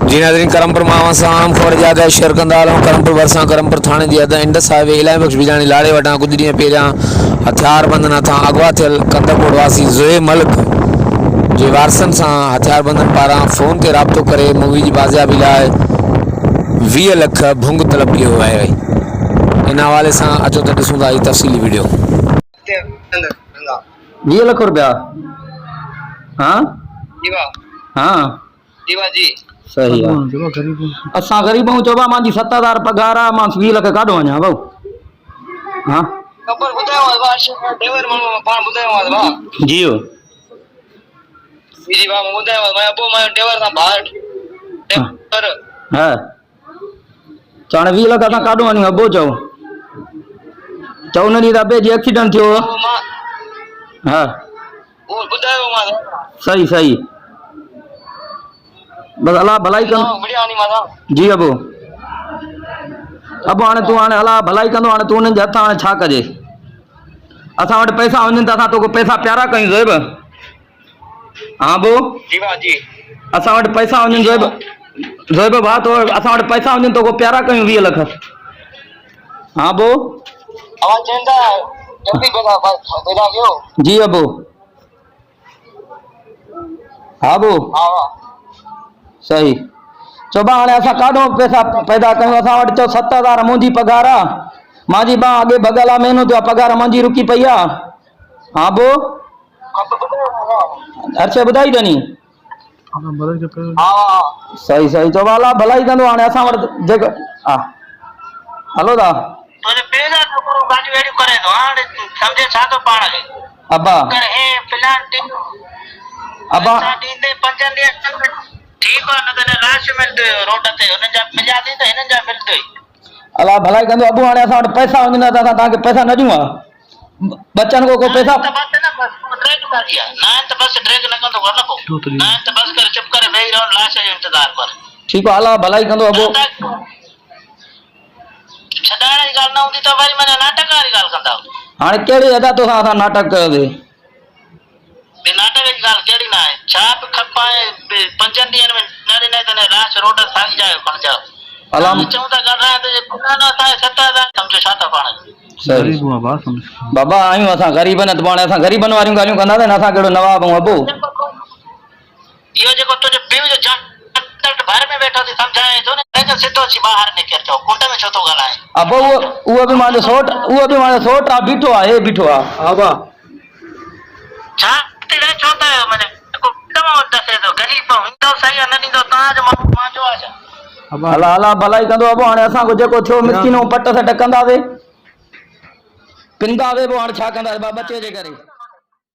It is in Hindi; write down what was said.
जी नाज़रीन, करमपुर मावा साम खोर ज्यादा शेयर कंदा आलो करमपुर वरसा करमपुर थाने दी अदा इंडस हाईवे इलाही बख्श बिजानी लाड़े वटा कुछ ॾींहं पहिरियां हथियारबंद था अगवा थियल कंदरकोट वासी ज़ोए मलिक जे वारसनि सां हथियारबंदनि पारां फ़ोन ते राब्तो करे मूवी जी बाज़ियाबी लाइ 20 लख भुंग तलब कयो आहे। इन हवाले सां अचो त ॾिसूं था हीअ तफ़सीली वीडियो। 20 लाख रुपया? हाँ हाँ जी सही है। असां गरीब हूं चोबा मांजी 7000 पगार आ, मां 20 लख काढो वञा भाऊ। हाँ खबर बुधायो वाश ड्राइवर मानो पाण बुधायो वा जियो जी बा बुधायो मैं अबो मैं ड्राइवर सा बाहर ड्राइवर है चाणे 20 लख असां काढो वञू अबो चओ चओ न दी अबे जी एक्सीडेंट थियो। हाँ वो बुधायो मा सही सही बस अल्लाह भलाई कर बढ़िया नी मादा जी अबो अब हाणे तू हाणे अल्लाह भलाई कंदो हाणे तू उन्हनि जे हथ हाणे छा कजे। असां वटि पैसा वञनि त असां तोखे पैसा प्यारा कयूं ज़ोएब। हाँ बो जी बा जी असां वटि पैसा वञनि ज़ोएब भाउ तो असां वटि पैसा वञनि तोखे प्यारा कयूं 20 लख। हाँ बो आवाज चंदा जल्दी पैदा कयो जी अबो हाँ बो हां सही चोबा हाणे असां काढो पैसा पैदा कयूं असां वटि चओ 7000 मुंहिंजी पगार आ मांजी बा अॻे बगल आ महीनो थियो पगार मुंहिंजी रुकी पई आ। हाँ बो अर्षे ॿुधाई अथनी हां सही सही चोबा अल्लाह भलाई कंदो हाणे असां वटि जेको हा हलो दा तोने पेजा तो करो गाड़ी वेड़ी करे तो हां समझे छा तो पाण के अब्बा कर हे प्लान टिन अब्बा दींदे 5 ॾींहं ठीक है न तने लास्ट में रोड ते उन जा मिला दी त हिनन जा मिलते अल्लाह भलाई कंदो अबू हाणे असां वटि पैसा वञनि त असां तव्हांखे पैसा न ॾियूं बच्चन को पैसा तो बस ना बस ट्रैक कर दिया ना तो बस ट्रैक न कंदो वरना को ना तो बस कर चुप करे वेही रहो लास्ट जो इंतजार कर ठीक है अल्लाह भलाई कंदो अबू छडाण जी गाल न हुंदी तो वरी मने नाटक वारी गाल कंदा हाणे कहिड़ी अदा तो असां नाटक कयोसीं बे नाटक जी गाल केड़ी ना है छाप खपाए 5 ॾींहनि में नरे न तने लास्ट रोड सागी जायो कोन जा अल्लाह चौथा कर रहा है तो ये पुराना था 7000 समझो छा था पाण गरीब हुआ बा समझ बाबा आयूं असां गरीबन त पाणे असां गरीबन वारियूं ॻाल्हियूं कंदा न असां कहिड़ो नवाब हूं अबू यो जेको तुझे पीउ जो जान घर में बैठो थी समझाए तो ने सिद्धो छी बाहर निकल जाओ कुंड में छो तो गलाए अबो वो भी मांजो सोट आ बीठो आ हे बीठो आ अबा छा तेरे छोता है मने को दमा दसे तो गरीब हूं तो सही न नी तो ताज मां जो आशा अल्लाह अल्लाह भलाई कंदो अबो हाणे असां को जेको थियो मिस्किनो पट से टकंदासे पिंदासे पोइ हाणे छा कंदासीं बच्चे जे करे।